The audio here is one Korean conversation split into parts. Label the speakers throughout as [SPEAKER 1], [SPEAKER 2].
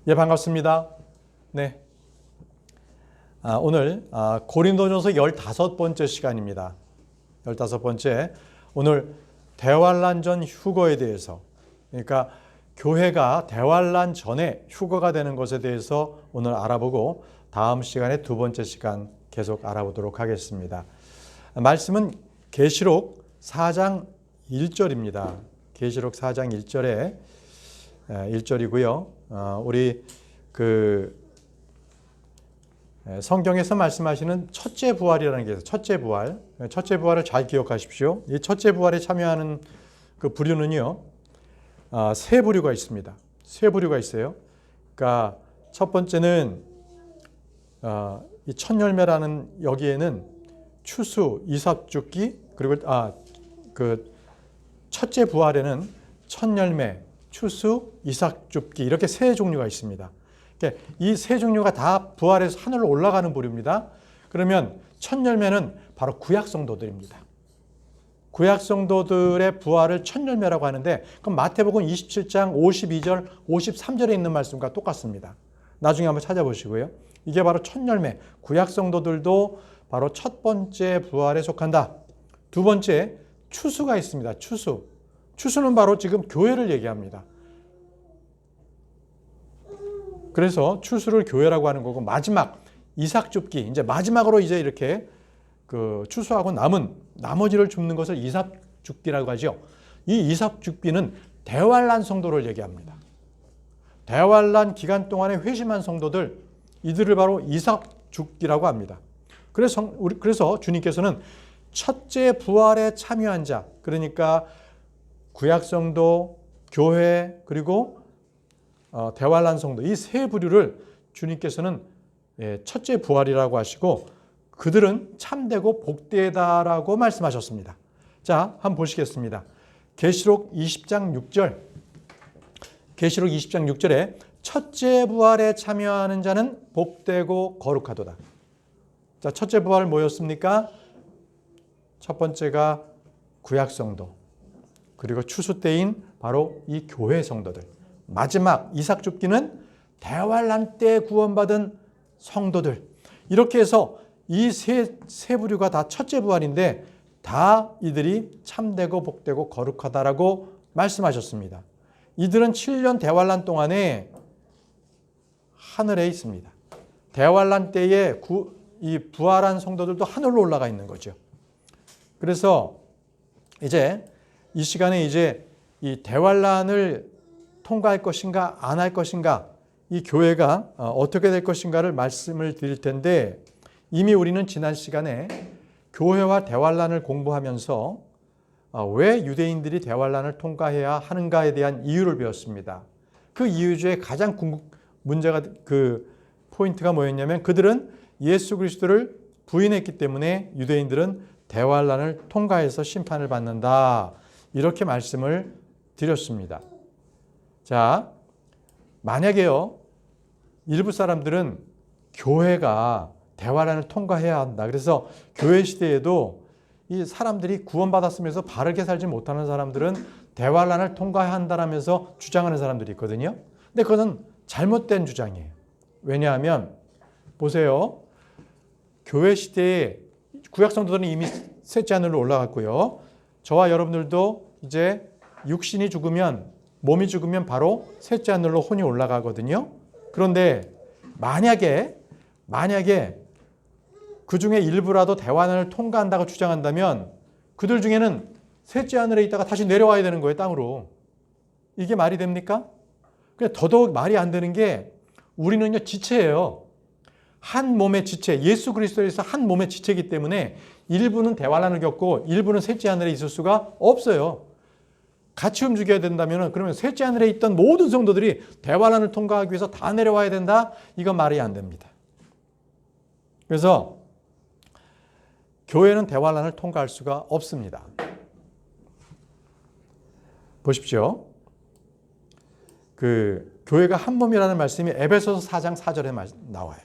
[SPEAKER 1] 예, 반갑습니다. 네. 오늘 고린도전서 15번째 시간입니다. 15번째. 오늘 대환란 휴거에 대해서, 그러니까 교회가 대환란 전에 휴거가 되는 것에 대해서 오늘 알아보고 다음 시간에 두 번째 시간 계속 알아보도록 하겠습니다. 말씀은 계시록 4장 1절입니다. 계시록 4장 1절에 1절이고요. 우리 성경에서 말씀하시는 첫째 부활이라는 게 있어요. 첫째 부활. 첫째 부활을 잘 기억하십시오. 이 첫째 부활에 참여하는 그 부류는요, 세 부류가 있습니다. 세 부류가 있어요. 그러니까 첫 번째는 이 첫 열매라는 여기에는 추수, 이삭죽기, 그리고 첫째 부활에는 첫 열매, 추수, 이삭죽기 이렇게 세 종류가 있습니다. 이 세 종류가 다 부활해서 하늘로 올라가는 부류입니다. 그러면 첫 열매는 바로 구약 성도들입니다. 구약 성도들의 부활을 첫 열매라고 하는데, 그럼 마태복음 27장 52절, 53절에 있는 말씀과 똑같습니다. 나중에 한번 찾아보시고요. 이게 바로 첫 열매, 구약 성도들도 바로 첫 번째 부활에 속한다. 두 번째, 추수가 있습니다. 추수. 추수는 바로 지금 교회를 얘기합니다. 그래서 추수를 교회라고 하는 거고, 마지막 이삭줍기, 이제 마지막으로 이제 이렇게 추수하고 남은 나머지를 줍는 것을 이삭줍기라고 하죠. 이 이삭줍기는 대환란 성도를 얘기합니다. 대환란 기간 동안에 회심한 성도들, 이들을 바로 이삭줍기라고 합니다. 그래서 주님께서는 첫째 부활에 참여한 자, 그러니까 구약 성도, 교회, 그리고 대환란 성도, 이 세 부류를 주님께서는 첫째 부활이라고 하시고, 그들은 참되고 복되다라고 말씀하셨습니다. 자, 한번 보시겠습니다. 계시록 20장 6절. 계시록 20장 6절에 첫째 부활에 참여하는 자는 복되고 거룩하도다. 자, 첫째 부활 뭐였습니까? 첫 번째가 구약 성도, 그리고 추수 때인 바로 이 교회 성도들. 마지막 이삭줍기는 대환란 때 구원받은 성도들. 이렇게 해서 이 세 부류가 다 첫째 부활인데, 다 이들이 참되고 복되고 거룩하다라고 말씀하셨습니다. 이들은 7년 대환란 동안에 하늘에 있습니다. 대환란 때에 이 부활한 성도들도 하늘로 올라가 있는 거죠. 그래서 이제 이 시간에 이제 이 대환란을 통과할 것인가 안 할 것인가, 이 교회가 어떻게 될 것인가를 말씀을 드릴 텐데, 이미 우리는 지난 시간에 교회와 대환란을 공부하면서 왜 유대인들이 대환란을 통과해야 하는가에 대한 이유를 배웠습니다. 그 이유 중에 가장 문제가 포인트가 뭐였냐면, 그들은 예수 그리스도를 부인했기 때문에 유대인들은 대환란을 통과해서 심판을 받는다, 이렇게 말씀을 드렸습니다. 자, 만약에요, 일부 사람들은 교회가 대환란을 통과해야 한다, 그래서 교회 시대에도 이 사람들이 구원받았으면서 바르게 살지 못하는 사람들은 대환란을 통과해야 한다라면서 주장하는 사람들이 있거든요. 근데 그것은 잘못된 주장이에요. 왜냐하면 보세요, 교회 시대에 구약 성도들은 이미 셋째 하늘로 올라갔고요. 저와 여러분들도 이제 육신이 죽으면, 몸이 죽으면 바로 셋째 하늘로 혼이 올라가거든요. 그런데 만약에 그 중에 일부라도 대환란을 통과한다고 주장한다면, 그들 중에는 셋째 하늘에 있다가 다시 내려와야 되는 거예요, 땅으로. 이게 말이 됩니까? 그냥 더더욱 말이 안 되는 게, 우리는요, 지체예요. 한 몸의 지체, 예수 그리스도에서 한 몸의 지체이기 때문에 일부는 대환란을 겪고 일부는 셋째 하늘에 있을 수가 없어요. 같이 움직여야 된다면, 그러면 셋째 하늘에 있던 모든 성도들이 대환란을 통과하기 위해서 다 내려와야 된다? 이건 말이 안 됩니다. 그래서 교회는 대환란을 통과할 수가 없습니다. 보십시오. 교회가 한 몸이라는 말씀이 에베소서 4장 4절에 나와요.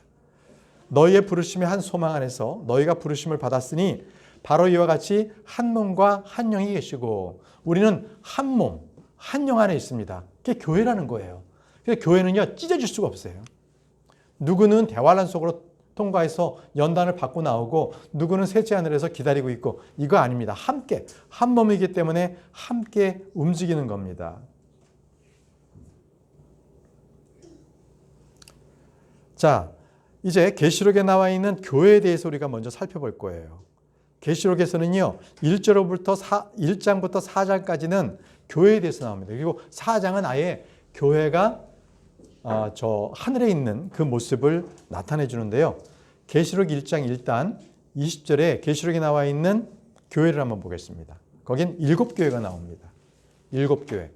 [SPEAKER 1] 너희의 부르심의 한 소망 안에서 너희가 부르심을 받았으니 바로 이와 같이 한 몸과 한 영이 계시고, 우리는 한 몸, 한 영 안에 있습니다. 그게 교회라는 거예요. 그래서 교회는요, 찢어질 수가 없어요. 누구는 대환란 속으로 통과해서 연단을 받고 나오고 누구는 셋째 하늘에서 기다리고 있고 이거 아닙니다. 함께 한 몸이기 때문에 함께 움직이는 겁니다. 자, 이제 계시록에 나와 있는 교회에 대해서 우리가 먼저 살펴볼 거예요. 계시록에서는요, 1장부터 4장까지는 교회에 대해서 나옵니다. 그리고 4장은 아예 교회가 저 하늘에 있는 그 모습을 나타내 주는데요. 계시록 1장 1단 20절에 계시록에 나와 있는 교회를 한번 보겠습니다. 거긴 7교회가 나옵니다. 7교회.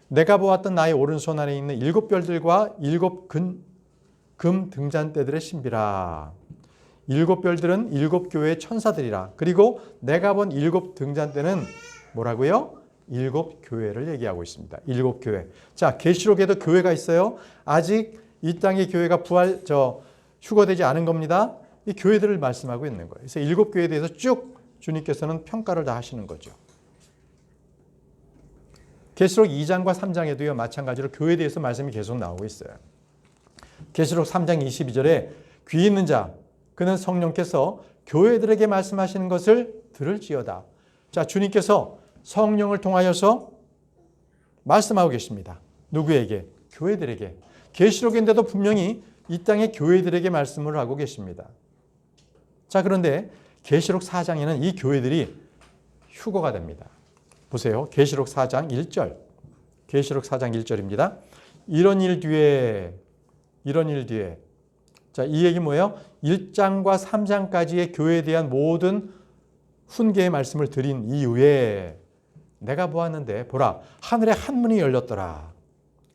[SPEAKER 1] 내가 보았던 나의 오른손 안에 있는 7별들과 7금 등잔대들의 신비라. 7별들은 7교회의 천사들이라. 그리고 내가 본 7 등잔대는 뭐라고요? 7교회를 얘기하고 있습니다. 7교회. 자, 계시록에도 교회가 있어요. 아직 이 땅의 교회가 휴거되지 않은 겁니다. 이 교회들을 말씀하고 있는 거예요. 그래서 7교회에 대해서 쭉 주님께서는 평가를 다 하시는 거죠. 계시록 2장과 3장에도요, 마찬가지로 교회에 대해서 말씀이 계속 나오고 있어요. 계시록 3장 22절에 귀 있는 자, 그는 성령께서 교회들에게 말씀하시는 것을 들을지어다. 자, 주님께서 성령을 통하여서 말씀하고 계십니다. 누구에게? 교회들에게. 계시록인데도 분명히 이 땅의 교회들에게 말씀을 하고 계십니다. 자, 그런데 계시록 4장에는 이 교회들이 휴거가 됩니다. 보세요. 계시록 4장 1절. 계시록 4장 1절입니다. 이런 일 뒤에 자, 이 얘기 뭐예요? 1장과 3장까지의 교회에 대한 모든 훈계의 말씀을 드린 이후에 내가 보았는데 보라, 하늘에 한 문이 열렸더라.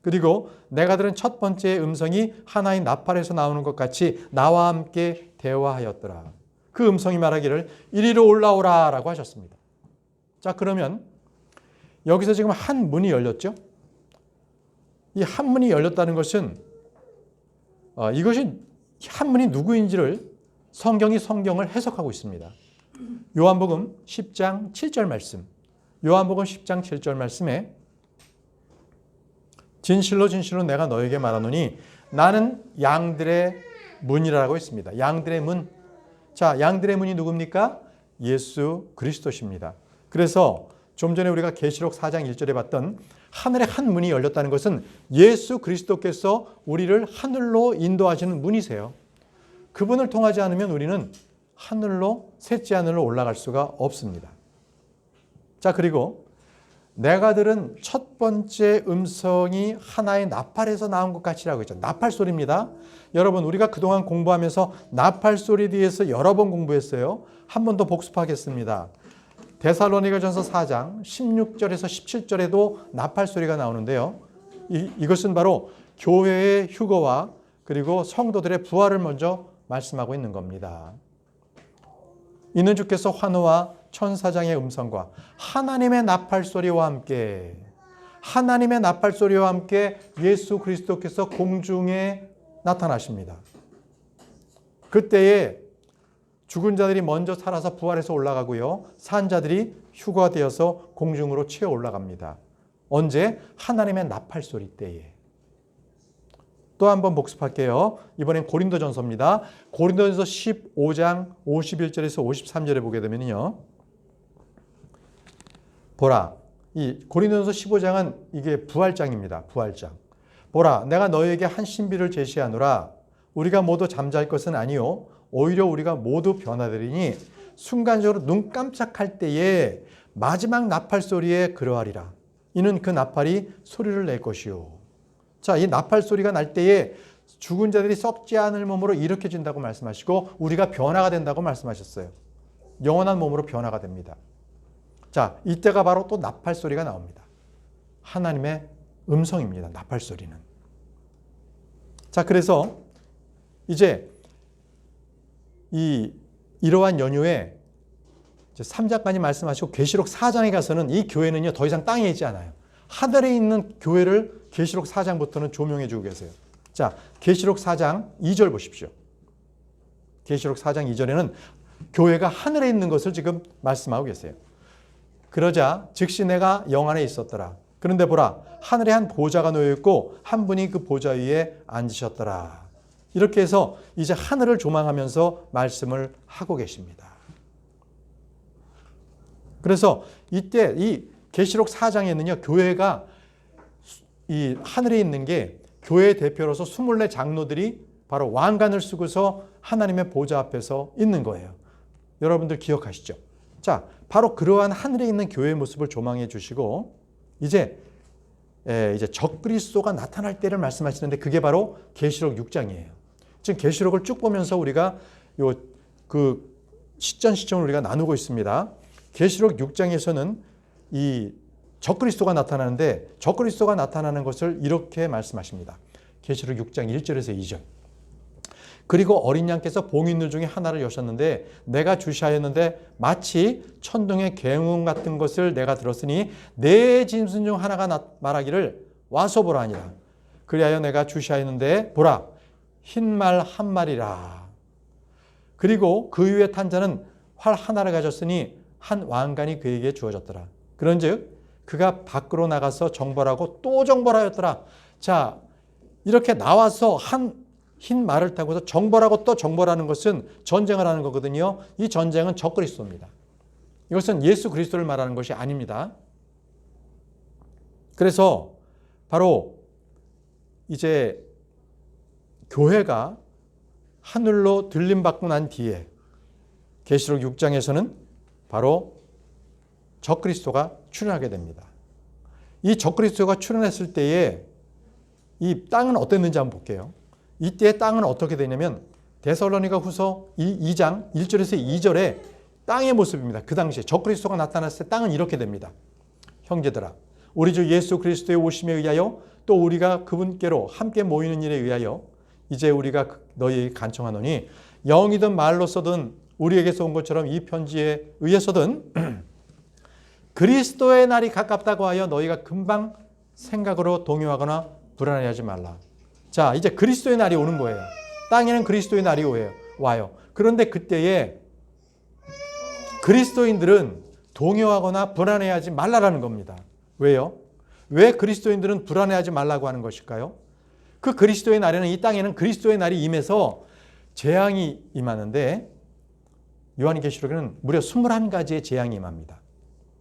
[SPEAKER 1] 그리고 내가 들은 첫 번째 음성이 하나의 나팔에서 나오는 것 같이 나와 함께 대화하였더라. 그 음성이 말하기를 이리로 올라오라 라고 하셨습니다. 자, 그러면 여기서 지금 한 문이 열렸죠? 이 한 문이 열렸다는 것은 이것이 한 문이 누구인지를 성경을 해석하고 있습니다. 요한복음 10장 7절 말씀. 요한복음 10장 7절 말씀에 진실로 진실로 내가 너에게 말하노니 나는 양들의 문이라고 했습니다. 양들의 문. 자, 양들의 문이 누굽니까? 예수 그리스도십니다. 그래서 좀 전에 우리가 계시록 4장 1절에 봤던 하늘의 한 문이 열렸다는 것은 예수 그리스도께서 우리를 하늘로 인도하시는 문이세요. 그분을 통하지 않으면 우리는 하늘로, 셋째 하늘로 올라갈 수가 없습니다. 자, 그리고 내가 들은 첫 번째 음성이 하나의 나팔에서 나온 것 같이라고 했죠. 나팔 소리입니다. 여러분, 우리가 그동안 공부하면서 나팔 소리에 대해서 여러 번 공부했어요. 한 번 더 복습하겠습니다. 데살로니가전서 4장 16절에서 17절에도 나팔 소리가 나오는데요. 이것은 바로 교회의 휴거와 그리고 성도들의 부활을 먼저 말씀하고 있는 겁니다. 이는 주께서 환호와 천사장의 음성과 하나님의 나팔 소리와 함께 예수 그리스도께서 공중에 나타나십니다. 그때에 죽은 자들이 먼저 살아서 부활해서 올라가고요. 산 자들이 휴거되어서 공중으로 치어 올라갑니다. 언제? 하나님의 나팔 소리 때에. 또 한번 복습할게요. 이번엔 고린도전서입니다. 고린도전서 15장 51절에서 53절에 보게 되면요. 보라, 이 고린도전서 15장은 이게 부활장입니다. 부활장. 보라, 내가 너에게 한 신비를 제시하노라. 우리가 모두 잠잘 것은 아니요 오히려 우리가 모두 변화되리니 순간적으로 눈 깜짝할 때에 마지막 나팔 소리에 그러하리라. 이는 그 나팔이 소리를 낼 것이요. 자, 이 나팔 소리가 날 때에 죽은 자들이 썩지 않을 몸으로 일으켜진다고 말씀하시고 우리가 변화가 된다고 말씀하셨어요. 영원한 몸으로 변화가 됩니다. 자, 이때가 바로 또 나팔 소리가 나옵니다. 하나님의 음성입니다. 나팔 소리는. 자, 그래서 이제 이러한 연휴에 3장까지 말씀하시고 계시록 4장에 가서는 이 교회는요 더 이상 땅에 있지 않아요. 하늘에 있는 교회를 계시록 4장부터는 조명해 주고 계세요. 자, 계시록 4장 2절 보십시오. 계시록 4장 2절에는 교회가 하늘에 있는 것을 지금 말씀하고 계세요. 그러자 즉시 내가 영 안에 있었더라. 그런데 보라, 하늘에 한 보좌가 놓여 있고 한 분이 그 보좌 위에 앉으셨더라. 이렇게 해서 이제 하늘을 조망하면서 말씀을 하고 계십니다. 그래서 이때 이 계시록 4장에는요, 교회가 이 하늘에 있는 게 교회의 대표로서 24 장로들이 바로 왕관을 쓰고서 하나님의 보좌 앞에서 있는 거예요. 여러분들 기억하시죠? 자, 바로 그러한 하늘에 있는 교회의 모습을 조망해 주시고 이제 적그리스도가 나타날 때를 말씀하시는데 그게 바로 계시록 6장이에요. 지금 계시록을 쭉 보면서 우리가 그 시점을 우리가 나누고 있습니다. 계시록 6장에서는 이 적그리스도가 나타나는데 적그리스도가 나타나는 것을 이렇게 말씀하십니다. 계시록 6장 1절에서 2절. 그리고 어린 양께서 봉인들 중에 하나를 여셨는데 내가 주시하였는데 마치 천둥의 굉음 같은 것을 내가 들었으니 내 짐승 중 하나가 말하기를 와서 보라 하니라. 그리하여 내가 주시하였는데 보라 흰 말 한 마리라. 그리고 그 위에 탄 자는 활 하나를 가졌으니 한 왕관이 그에게 주어졌더라. 그런즉 그가 밖으로 나가서 정벌하고 또 정벌하였더라. 자, 이렇게 나와서 한 흰 말을 타고서 정벌하고 또 정벌하는 것은 전쟁을 하는 거거든요. 이 전쟁은 적그리스도입니다. 이것은 예수 그리스도를 말하는 것이 아닙니다. 그래서 바로 이제 교회가 하늘로 들림받고 난 뒤에 계시록 6장에서는 바로 적그리스도가 출현하게 됩니다. 이 적그리스도가 출현했을 때에 이 땅은 어땠는지 한번 볼게요. 이때 땅은 어떻게 되냐면 데살로니가 후서 2장 1절에서 2절에 땅의 모습입니다. 그 당시에 적그리스도가 나타났을 때 땅은 이렇게 됩니다. 형제들아, 우리 주 예수 그리스도의 오심에 의하여 또 우리가 그분께로 함께 모이는 일에 의하여 이제 우리가 너희에게 간청하노니 영이든 말로서든 우리에게서 온 것처럼 이 편지에 의해서든 그리스도의 날이 가깝다고 하여 너희가 금방 생각으로 동요하거나 불안해하지 말라. 자, 이제 그리스도의 날이 오는 거예요. 땅에는 그리스도의 날이 와요. 그런데 그때에 그리스도인들은 동요하거나 불안해하지 말라라는 겁니다. 왜요? 왜 그리스도인들은 불안해하지 말라고 하는 것일까요? 그 그리스도의 날에는 이 땅에는 그리스도의 날이 임해서 재앙이 임하는데 요한계시록에는 무려 21가지의 재앙이 임합니다.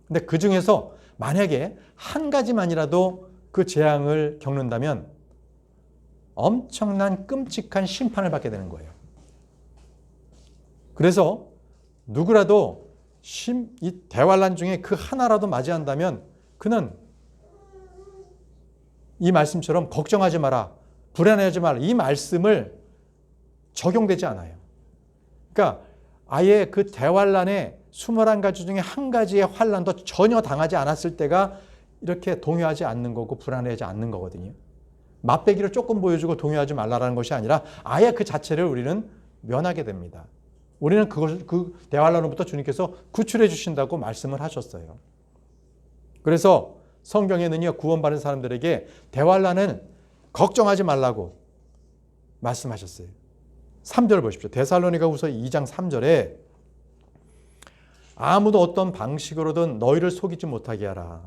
[SPEAKER 1] 근데 그 중에서 만약에 한 가지만이라도 그 재앙을 겪는다면 엄청난 끔찍한 심판을 받게 되는 거예요. 그래서 누구라도 이 대환란 중에 그 하나라도 맞이한다면 그는 이 말씀처럼 걱정하지 마라, 불안해하지 마라, 이 말씀을 적용되지 않아요. 그러니까 아예 그 대환란의 21가지 중에 한 가지의 환란도 전혀 당하지 않았을 때가 이렇게 동요하지 않는 거고 불안해하지 않는 거거든요. 맛배기를 조금 보여주고 동요하지 말라라는 것이 아니라 아예 그 자체를 우리는 면하게 됩니다. 우리는 그것을 그 대환란으로부터 주님께서 구출해 주신다고 말씀을 하셨어요. 그래서 성경에는요, 구원받은 사람들에게 대환란은 걱정하지 말라고 말씀하셨어요. 3절 보십시오. 데살로니가 후서 2장 3절에 아무도 어떤 방식으로든 너희를 속이지 못하게 하라.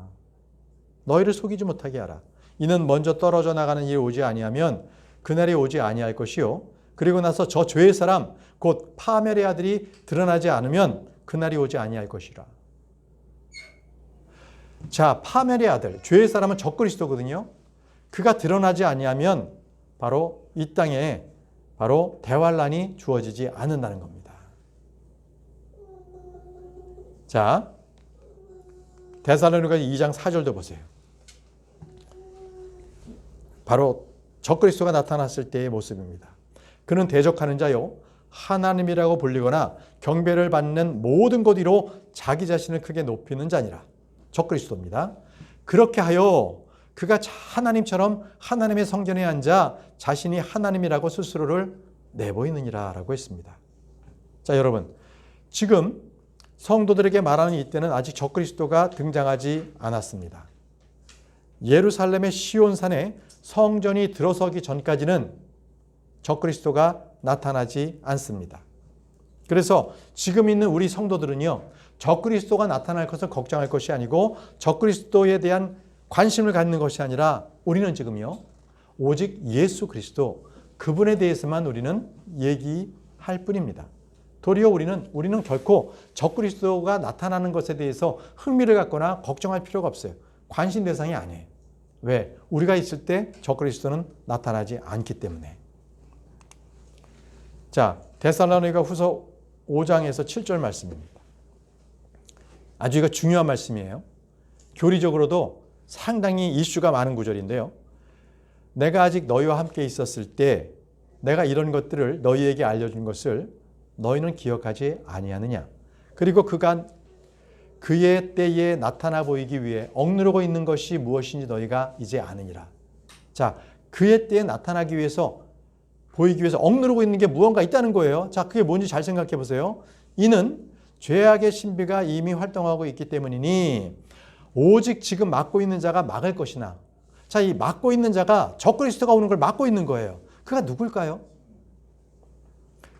[SPEAKER 1] 너희를 속이지 못하게 하라. 이는 먼저 떨어져 나가는 일이 오지 아니하면 그날이 오지 아니할 것이요. 그리고 나서 저 죄의 사람 곧 파멸의 아들이 드러나지 않으면 그날이 오지 아니할 것이라. 자, 파멸의 아들, 죄의 사람은 적그리스도거든요. 그가 드러나지 아니하면 바로 이 땅에 바로 대환란이 주어지지 않는다는 겁니다. 자, 데살로니가 2장 4절도 보세요. 바로 적그리스도가 나타났을 때의 모습입니다. 그는 대적하는 자요 하나님이라고 불리거나 경배를 받는 모든 것 위로 자기 자신을 크게 높이는 자니라. 적그리스도입니다. 그렇게 하여 그가 하나님처럼 하나님의 성전에 앉아 자신이 하나님이라고 스스로를 내보이느니라 라고 했습니다. 자, 여러분, 지금 성도들에게 말하는 이때는 아직 적그리스도가 등장하지 않았습니다. 예루살렘의 시온산에 성전이 들어서기 전까지는 적그리스도가 나타나지 않습니다. 그래서 지금 있는 우리 성도들은요, 적그리스도가 나타날 것을 걱정할 것이 아니고 적그리스도에 대한 관심을 갖는 것이 아니라 우리는 지금요, 오직 예수 그리스도 그분에 대해서만 우리는 얘기할 뿐입니다. 도리어 우리는 결코 적그리스도가 나타나는 것에 대해서 흥미를 갖거나 걱정할 필요가 없어요. 관심 대상이 아니에요. 왜? 우리가 있을 때 적그리스도는 나타나지 않기 때문에. 자, 데살로니가 후서 5장에서 7절 말씀입니다. 아주 이거 중요한 말씀이에요. 교리적으로도 상당히 이슈가 많은 구절인데요. 내가 아직 너희와 함께 있었을 때 내가 이런 것들을 너희에게 알려준 것을 너희는 기억하지 아니하느냐. 그리고 그간 그의 때에 나타나 보이기 위해 억누르고 있는 것이 무엇인지 너희가 이제 아느니라. 자, 그의 때에 나타나기 위해서 보이기 위해서 억누르고 있는 게 무언가 있다는 거예요. 자, 그게 뭔지 잘 생각해 보세요. 이는 죄악의 신비가 이미 활동하고 있기 때문이니 오직 지금 막고 있는 자가 막을 것이나. 자, 이 막고 있는 자가 적그리스도가 오는 걸 막고 있는 거예요. 그가 누굴까요?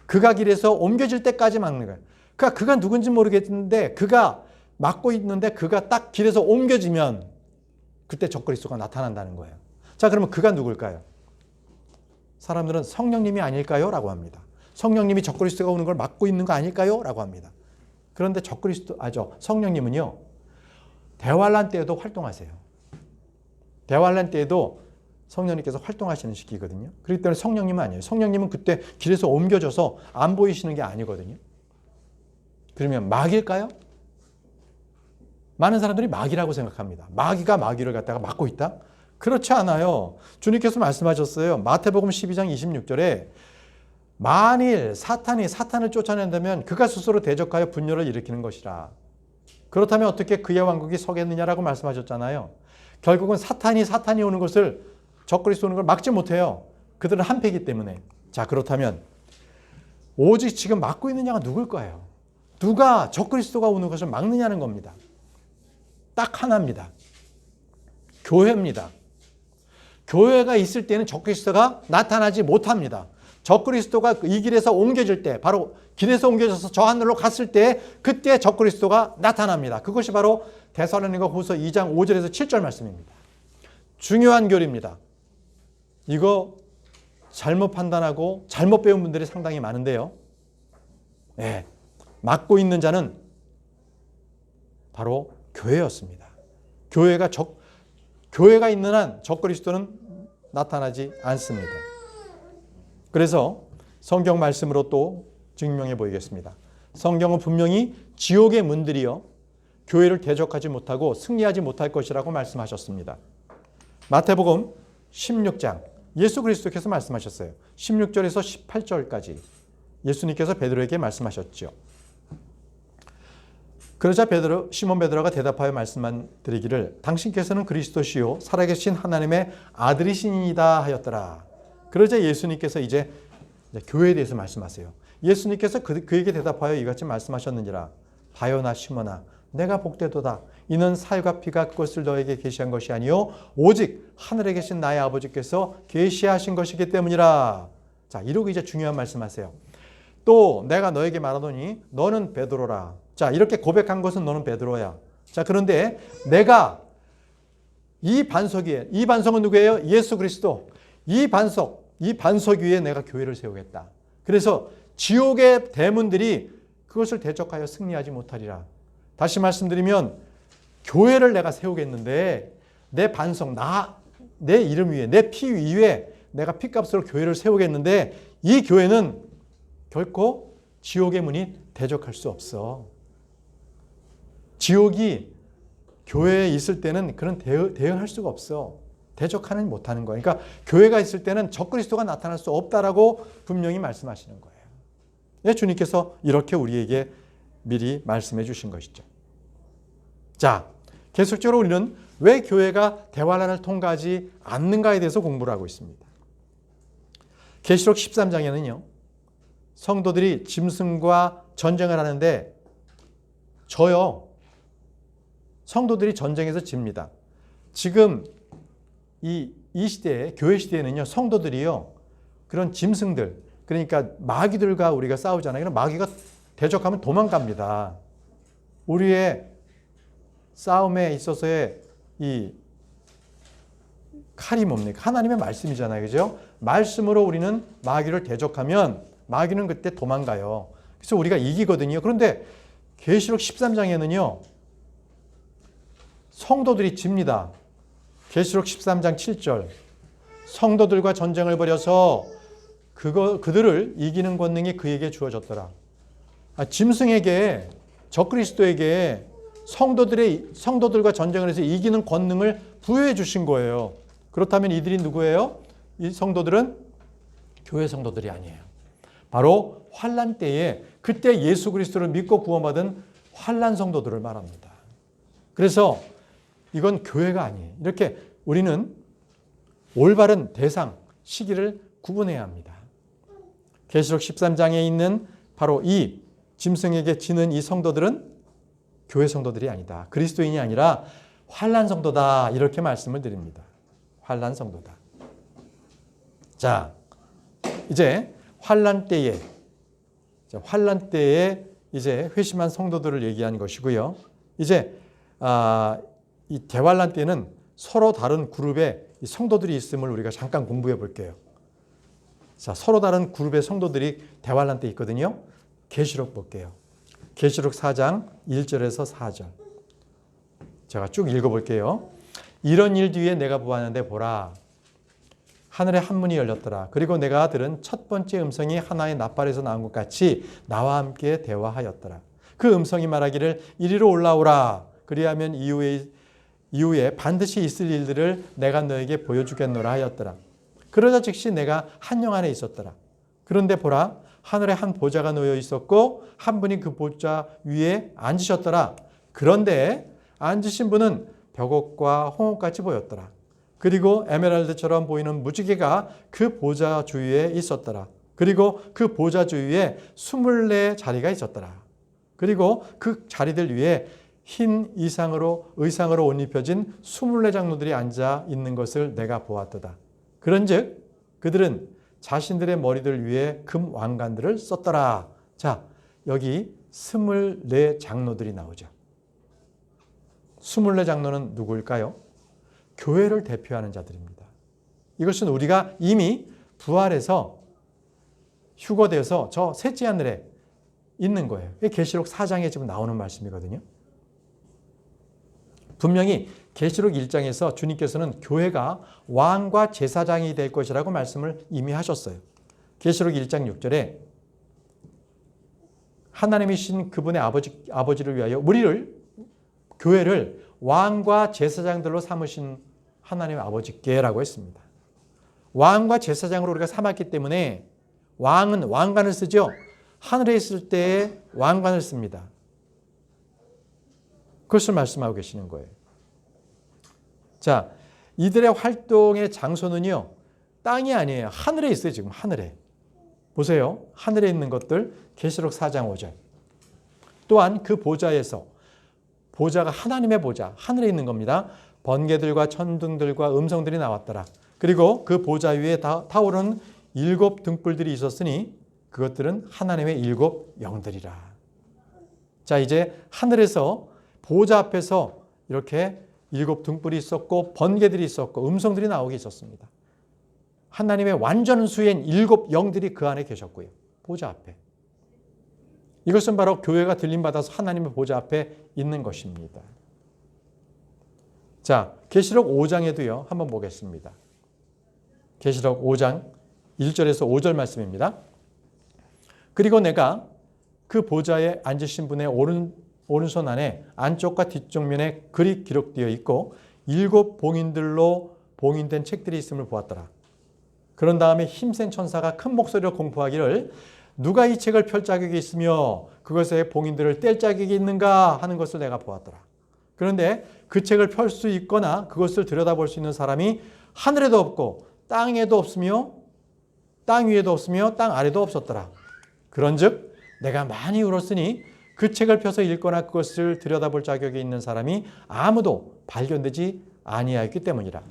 [SPEAKER 1] 그가 길에서 옮겨질 때까지 막는 거예요. 그러니까 그가 누군지 모르겠는데 그가 막고 있는데 그가 딱 길에서 옮겨지면 그때 적그리스도가 나타난다는 거예요. 자, 그러면 그가 누굴까요? 사람들은 성령님이 아닐까요? 라고 합니다. 성령님이 적그리스도가 오는 걸 막고 있는 거 아닐까요? 라고 합니다. 그런데 성령님은요, 대환란 때에도 활동하세요. 대환란 때에도 성령님께서 활동하시는 시기거든요. 그렇기 때문에 성령님은 아니에요. 성령님은 그때 길에서 옮겨져서 안 보이시는 게 아니거든요. 그러면 마귀일까요? 많은 사람들이 마귀라고 생각합니다. 마귀가 마귀를 갖다가 막고 있다? 그렇지 않아요. 주님께서 말씀하셨어요. 마태복음 12장 26절에 만일 사탄이 사탄을 쫓아낸다면 그가 스스로 대적하여 분열을 일으키는 것이라. 그렇다면 어떻게 그의 왕국이 서겠느냐라고 말씀하셨잖아요. 결국은 사탄이 오는 것을 적그리스도 오는 걸 막지 못해요. 그들은 한패이기 때문에. 자, 그렇다면 오직 지금 막고 있는 자가 누굴 거예요? 누가 적그리스도가 오는 것을 막느냐는 겁니다. 딱 하나입니다. 교회입니다. 교회가 있을 때는 적그리스도가 나타나지 못합니다. 적그리스도가 이 길에서 옮겨질 때, 바로 길에서 옮겨져서 저 하늘로 갔을 때 그때 적그리스도가 나타납니다. 그것이 바로 데살로니가 후서 2장 5절에서 7절 말씀입니다. 중요한 교리입니다. 이거 잘못 판단하고 잘못 배운 분들이 상당히 많은데요. 네, 막고 있는 자는 바로 교회였습니다. 교회가 있는 한 적그리스도는 나타나지 않습니다. 그래서 성경 말씀으로 또 증명해 보이겠습니다. 성경은 분명히 지옥의 문들이요, 교회를 대적하지 못하고 승리하지 못할 것이라고 말씀하셨습니다. 마태복음 16장 예수 그리스도께서 말씀하셨어요. 16절에서 18절까지 예수님께서 베드로에게 말씀하셨죠. 그러자 시몬 베드로가 대답하여 말씀만 드리기를 당신께서는 그리스도시요 살아계신 하나님의 아들이시니이다 하였더라. 그러자 예수님께서 이제 교회에 대해서 말씀하세요. 예수님께서 그에게 대답하여 이같이 말씀하셨느니라. 바요나 시몬아, 내가 복되도다. 이는 살과 피가 그것을 너에게 계시한 것이 아니요 오직 하늘에 계신 나의 아버지께서 계시하신 것이기 때문이라. 자, 이러고 이제 중요한 말씀하세요. 또 내가 너에게 말하노니 너는 베드로라. 자, 이렇게 고백한 것은 너는 베드로야. 자, 그런데 내가 이 반석 위에, 이 반석은 누구예요? 예수 그리스도. 이 반석 위에 내가 교회를 세우겠다. 그래서 지옥의 대문들이 그것을 대적하여 승리하지 못하리라. 다시 말씀드리면 교회를 내가 세우겠는데 내 반석, 내 이름 위에, 내 피 위에 내가 피값으로 교회를 세우겠는데 이 교회는 결코 지옥의 문이 대적할 수 없어. 지옥이 교회에 있을 때는 그런 대응할 수가 없어. 대적하는 못하는 거예요. 그러니까 교회가 있을 때는 적그리스도가 나타날 수 없다라고 분명히 말씀하시는 거예요. 네, 주님께서 이렇게 우리에게 미리 말씀해 주신 것이죠. 자, 계속적으로 우리는 왜 교회가 대환란을 통과하지 않는가에 대해서 공부를 하고 있습니다. 계시록 13장에는요. 성도들이 짐승과 전쟁을 하는데 져요. 성도들이 전쟁에서 집니다. 지금 이 시대에, 교회 시대에는요, 성도들이요, 그런 짐승들, 그러니까 마귀들과 우리가 싸우잖아요. 그럼 마귀가 대적하면 도망갑니다. 우리의 싸움에 있어서의 이 칼이 뭡니까? 하나님의 말씀이잖아요. 그죠? 말씀으로 우리는 마귀를 대적하면 마귀는 그때 도망가요. 그래서 우리가 이기거든요. 그런데 계시록 13장에는요. 성도들이 집니다. 계시록 13장 7절. 성도들과 전쟁을 벌여서 그들을 이기는 권능이 그에게 주어졌더라. 짐승에게, 적그리스도에게 성도들과 전쟁을 해서 이기는 권능을 부여해 주신 거예요. 그렇다면 이들이 누구예요? 이 성도들은 교회 성도들이 아니에요. 바로 환난 때에 그때 예수 그리스도를 믿고 구원받은 환난 성도들을 말합니다. 그래서 이건 교회가 아니에요. 이렇게 우리는 올바른 대상, 시기를 구분해야 합니다. 계시록 13장에 있는 바로 이 짐승에게 지는 이 성도들은 교회 성도들이 아니다. 그리스도인이 아니라 환난 성도다. 이렇게 말씀을 드립니다. 환난 성도다. 자, 이제 환난 때에 이제 회심한 성도들을 얘기한 것이고요. 이제 이 대환란 때는 서로 다른 그룹의 성도들이 있음을 우리가 잠깐 공부해 볼게요. 자, 서로 다른 그룹의 성도들이 대환란 때 있거든요. 계시록 볼게요. 계시록 4장 1절에서 4절. 제가 쭉 읽어볼게요. 이런 일 뒤에 내가 보았는데 보라. 하늘에 한 문이 열렸더라. 그리고 내가 들은 첫 번째 음성이 하나의 나팔에서 나온 것 같이 나와 함께 대화하였더라. 그 음성이 말하기를 이리로 올라오라. 그리하면 이후에 반드시 있을 일들을 내가 너에게 보여주겠노라 하였더라. 그러자 즉시 내가 한 영 안에 있었더라. 그런데 보라, 하늘에 한 보좌가 놓여 있었고 한 분이 그 보좌 위에 앉으셨더라. 그런데 앉으신 분은 벽옥과 홍옥같이 보였더라. 그리고 에메랄드처럼 보이는 무지개가 그 보좌 주위에 있었더라. 그리고 그 보좌 주위에 24자리가 있었더라. 그리고 그 자리들 위에 흰 의상으로 옷 입혀진 24장로들이 앉아 있는 것을 내가 보았도다. 그런즉 그들은 자신들의 머리들 위에 금 왕관들을 썼더라. 자, 여기 24장로들이 나오죠. 24장로는 누구일까요? 교회를 대표하는 자들입니다. 이것은 우리가 이미 부활해서 휴거돼서 저 셋째 하늘에 있는 거예요. 계시록 4장에 지금 나오는 말씀이거든요. 분명히 계시록 1장에서 주님께서는 교회가 왕과 제사장이 될 것이라고 말씀을 이미 하셨어요. 계시록 1장 6절에 하나님이신 그분의 아버지를 위하여 교회를 왕과 제사장들로 삼으신 하나님의 아버지께라고 했습니다. 왕과 제사장으로 우리가 삼았기 때문에 왕은 왕관을 쓰죠. 하늘에 있을 때 왕관을 씁니다. 그것을 말씀하고 계시는 거예요. 자, 이들의 활동의 장소는요, 땅이 아니에요. 하늘에 있어요, 지금 하늘에. 보세요. 하늘에 있는 것들, 계시록 4장 5절. 또한 그 보좌가 하나님의 보좌, 하늘에 있는 겁니다. 번개들과 천둥들과 음성들이 나왔더라. 그리고 그 보좌 위에 타오르는 7 등불들이 있었으니 그것들은 하나님의 7 영들이라. 자, 이제 하늘에서 보좌 앞에서 이렇게 7 등불이 있었고 번개들이 있었고 음성들이 나오게 있었습니다. 하나님의 완전 수인 7 영들이 그 안에 계셨고요. 보좌 앞에. 이것은 바로 교회가 들림받아서 하나님의 보좌 앞에 있는 것입니다. 자, 계시록 5장에도요. 한번 보겠습니다. 계시록 5장 1절에서 5절 말씀입니다. 그리고 내가 그 보좌에 앉으신 분의 오른손 안에 안쪽과 뒤쪽면에 글이 기록되어 있고 7 봉인들로 봉인된 책들이 있음을 보았더라. 그런 다음에 힘센 천사가 큰 목소리로 공포하기를 누가 이 책을 펼 자격이 있으며 그것에 봉인들을 뗄 자격이 있는가 하는 것을 내가 보았더라. 그런데 그 책을 펼 수 있거나 그것을 들여다볼 수 있는 사람이 하늘에도 없고 땅에도 없으며 땅 위에도 없으며 땅 아래도 없었더라. 그런즉 내가 많이 울었으니 그 책을 펴서 읽거나 그것을 들여다볼 자격이 있는 사람이 아무도 발견되지 아니하였기 때문이라.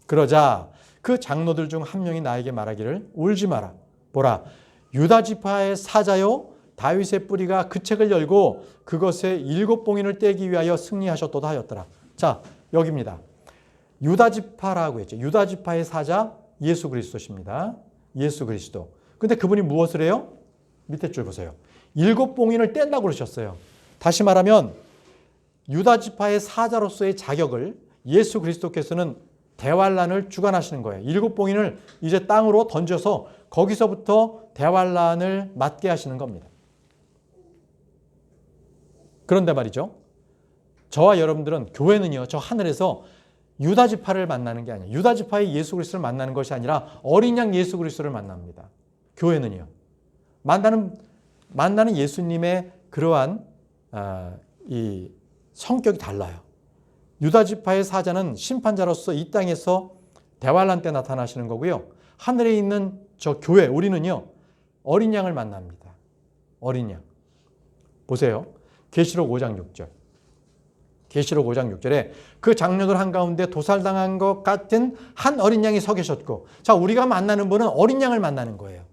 [SPEAKER 1] 그러자 그 장로들 중 한 명이 나에게 말하기를 울지 마라. 보라, 유다 지파의 사자요 다윗의 뿌리가 그 책을 열고 그것의 7 봉인을 떼기 위하여 승리하셨도다 하였더라. 자, 여기입니다. 유다지파라고 했죠. 유다지파의 사자 예수 그리스도십니다. 예수 그리스도. 근데 그분이 무엇을 해요? 밑에 줄 보세요. 7봉인을 뗀다고 그러셨어요. 다시 말하면 유다지파의 사자로서의 자격을 예수 그리스도께서는 대환란을 주관하시는 거예요. 7봉인을 이제 땅으로 던져서 거기서부터 대환란을 맞게 하시는 겁니다. 그런데 말이죠. 저와 여러분들은 교회는요. 저 하늘에서 유다지파를 만나는 게 아니에요. 유다지파의 예수 그리스도를 만나는 것이 아니라 어린 양 예수 그리스도를 만납니다. 교회는요. 만나는 예수님의 그러한 이 성격이 달라요. 유다지파의 사자는 심판자로서 이 땅에서 대환란 때 나타나시는 거고요. 하늘에 있는 저 교회 우리는요. 어린 양을 만납니다. 어린 양. 보세요. 계시록 5장 6절. 계시록 5장 6절에 그 장로들 한가운데 도살당한 것 같은 한 어린 양이 서 계셨고, 자, 우리가 만나는 분은 어린 양을 만나는 거예요.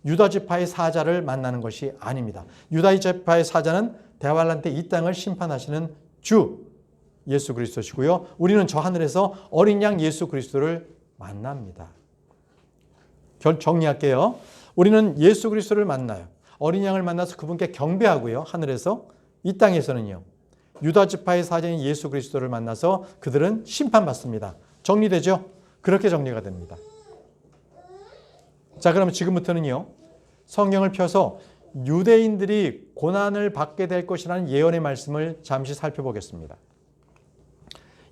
[SPEAKER 1] 유다지파의 사자를 만나는 것이 아닙니다. 유다지파의 사자는 대환란 때 이 땅을 심판하시는 주 예수 그리스도시고요. 우리는 저 하늘에서 어린 양 예수 그리스도를 만납니다. 정리할게요. 우리는 예수 그리스도를 만나요. 어린 양을 만나서 그분께 경배하고요. 하늘에서. 이 땅에서는요. 유다지파의 사자인 예수 그리스도를 만나서 그들은 심판받습니다. 정리되죠? 그렇게 정리가 됩니다. 자, 그러면 지금부터는요. 성경을 펴서 유대인들이 고난을 받게 될 것이라는 예언의 말씀을 잠시 살펴보겠습니다.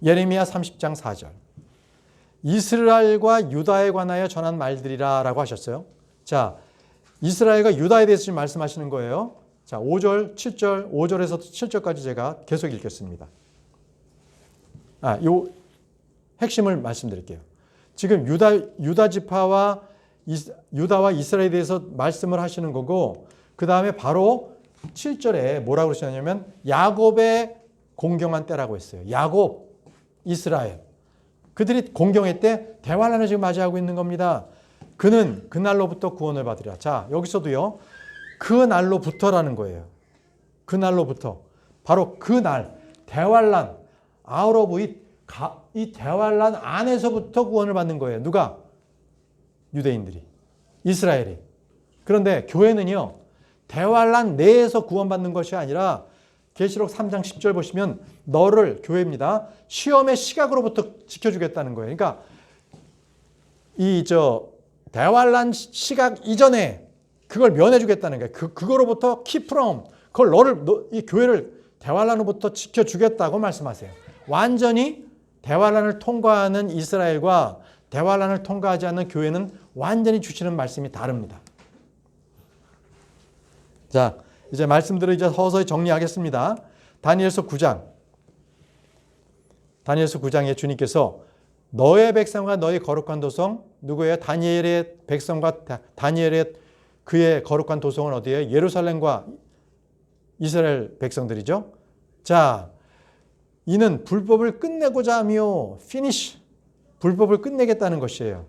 [SPEAKER 1] 예레미야 30장 4절. 이스라엘과 유다에 관하여 전한 말들이라 라고 하셨어요. 자, 이스라엘과 유다에 대해서 지금 말씀하시는 거예요. 자, 5절, 7절, 5절에서 7절까지 제가 계속 읽겠습니다. 요 핵심을 말씀드릴게요. 지금 유다 지파와 유다와 이스라엘에 대해서 말씀을 하시는 거고, 그 다음에 바로 7절에 뭐라고 그러시냐면 야곱의 공경한 때라고 했어요. 야곱, 이스라엘. 그들이 공경의 때 대환란을 지금 맞이하고 있는 겁니다. 그는 그날로부터 구원을 받으리라. 자, 여기서도요. 그날로부터라는 거예요. 그날로부터. 바로 그날 대환란, out of it, 이 대환란 안에서부터 구원을 받는 거예요. 누가? 유대인들이. 이스라엘이. 그런데 교회는요. 대환란 내에서 구원받는 것이 아니라 계시록 3장 10절 보시면 너를, 교회입니다. 시험의 시각으로부터 지켜주겠다는 거예요. 그러니까 대환란 시각 이전에 그걸 면해주겠다는 거예요. 그거로부터 keep from, 이 교회를 대환란으로부터 지켜주겠다고 말씀하세요. 완전히 대환란을 통과하는 이스라엘과 대환란을 통과하지 않는 교회는 완전히 주시는 말씀이 다릅니다. 자, 이제 말씀들을 이제 서서히 정리하겠습니다. 다니엘서 9장에 주님께서 너의 백성과 너의 거룩한 도성, 누구예요? 다니엘의 백성과 다니엘의 그의 거룩한 도성은 어디예요? 예루살렘과 이스라엘 백성들이죠. 자, 이는 불법을 끝내고자 하며 finish, 불법을 끝내겠다는 것이에요.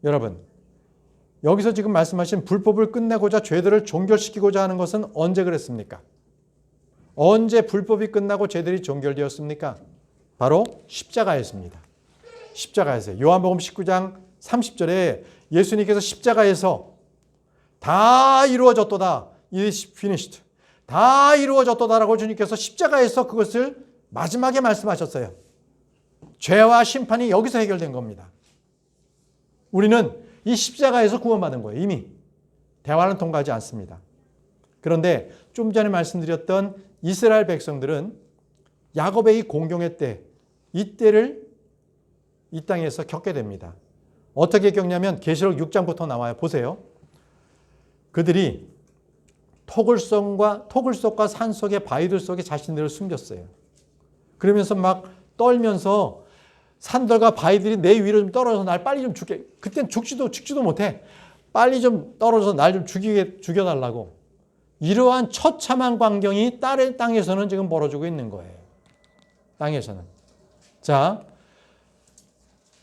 [SPEAKER 1] 여러분, 여기서 지금 말씀하신 불법을 끝내고자 죄들을 종결시키고자 하는 것은 언제 그랬습니까? 언제 불법이 끝나고 죄들이 종결되었습니까? 바로 십자가였습니다. 십자가에서. 요한복음 19장 30절에 예수님께서 십자가에서 다 이루어졌도다. It is finished. 다 이루어졌도다라고 주님께서 십자가에서 그것을 마지막에 말씀하셨어요. 죄와 심판이 여기서 해결된 겁니다. 우리는 이 십자가에서 구원받은 거예요. 이미. 대환은 통과하지 않습니다. 그런데 좀 전에 말씀드렸던 이스라엘 백성들은 야곱의 이 공경의 때, 이때를 이 땅에서 겪게 됩니다. 어떻게 겪냐면 계시록 6장부터 나와요. 보세요. 그들이 토굴속과 산속의 바위들 속에 자신들을 숨겼어요. 그러면서 막 떨면서 산들과 바위들이 내 위로 좀 떨어져서 날 빨리 좀 죽게. 그땐 죽지도 못해. 빨리 좀 떨어져서 날 좀 죽여달라고. 이러한 처참한 광경이 땅에서는 지금 벌어지고 있는 거예요. 땅에서는. 자,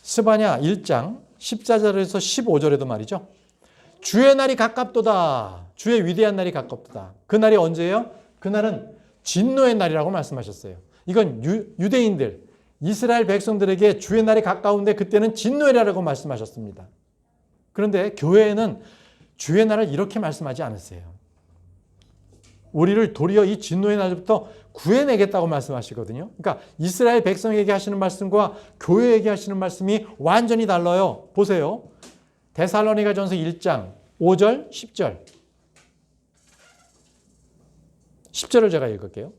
[SPEAKER 1] 스바냐 1장 14절에서 15절에도 말이죠. 주의 날이 가깝도다. 주의 위대한 날이 가깝도다. 그 날이 언제예요? 그날은 진노의 날이라고 말씀하셨어요. 이건 유대인들, 이스라엘 백성들에게 주의 날이 가까운데 그때는 진노해라라고 말씀하셨습니다. 그런데 교회에는 주의 날을 이렇게 말씀하지 않으세요. 우리를 도리어 이 진노의 날부터 구해내겠다고 말씀하시거든요. 그러니까 이스라엘 백성에게 하시는 말씀과 교회에게 하시는 말씀이 완전히 달라요. 보세요. 데살로니가전서 1장 5절 10절 10절을 제가 읽을게요.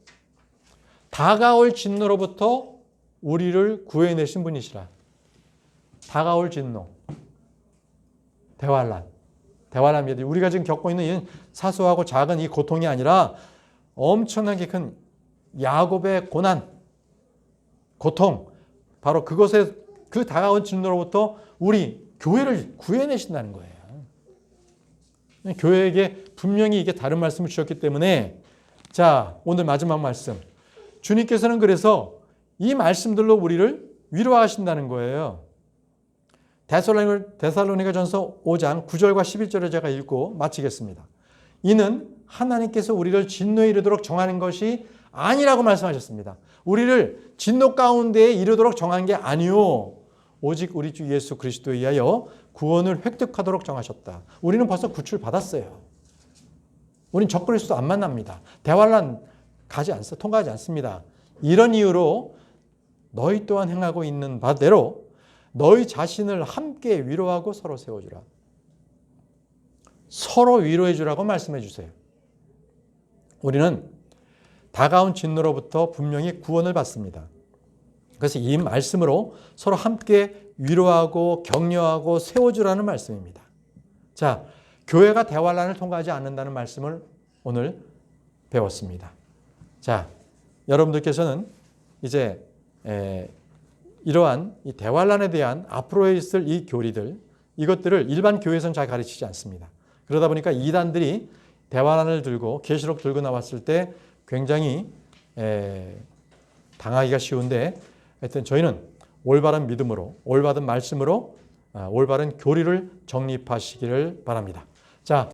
[SPEAKER 1] 다가올 진노로부터 우리를 구해내신 분이시라. 다가올 진노. 대환란입니다. 우리가 지금 겪고 있는 이 사소하고 작은 이 고통이 아니라 엄청나게 큰 야곱의 고난, 고통, 바로 그것에 그 다가온 진노로부터 우리 교회를 구해내신다는 거예요. 교회에게 분명히 이게 다른 말씀을 주셨기 때문에 자, 오늘 마지막 말씀. 주님께서는 그래서 이 말씀들로 우리를 위로하신다는 거예요. 데살로니가전서 5장 9절과 11절을 제가 읽고 마치겠습니다. 이는 하나님께서 우리를 진노에 이르도록 정하는 것이 아니라고 말씀하셨습니다. 우리를 진노 가운데에 이르도록 정한 게 아니요. 오직 우리 주 예수 그리스도에 의하여 구원을 획득하도록 정하셨다. 우리는 벌써 구출 받았어요. 우린 적그리스도 안 만납니다. 대환란 통과하지 않습니다. 이런 이유로 너희 또한 행하고 있는 바대로 너희 자신을 함께 위로하고 서로 세워주라. 서로 위로해 주라고 말씀해 주세요. 우리는 다가온 진노로부터 분명히 구원을 받습니다. 그래서 이 말씀으로 서로 함께 위로하고 격려하고 세워주라는 말씀입니다. 자, 교회가 대환란을 통과하지 않는다는 말씀을 오늘 배웠습니다. 자, 여러분들께서는 이제 이러한 이 대환란에 대한 앞으로 있을 이 교리들, 이것들을 일반 교회에서는 잘 가르치지 않습니다. 그러다 보니까 이단들이 대환란을 들고 계시록 들고 나왔을 때 굉장히 당하기가 쉬운데, 하여튼 저희는 올바른 믿음으로, 올바른 말씀으로, 올바른 교리를 정립하시기를 바랍니다. 자.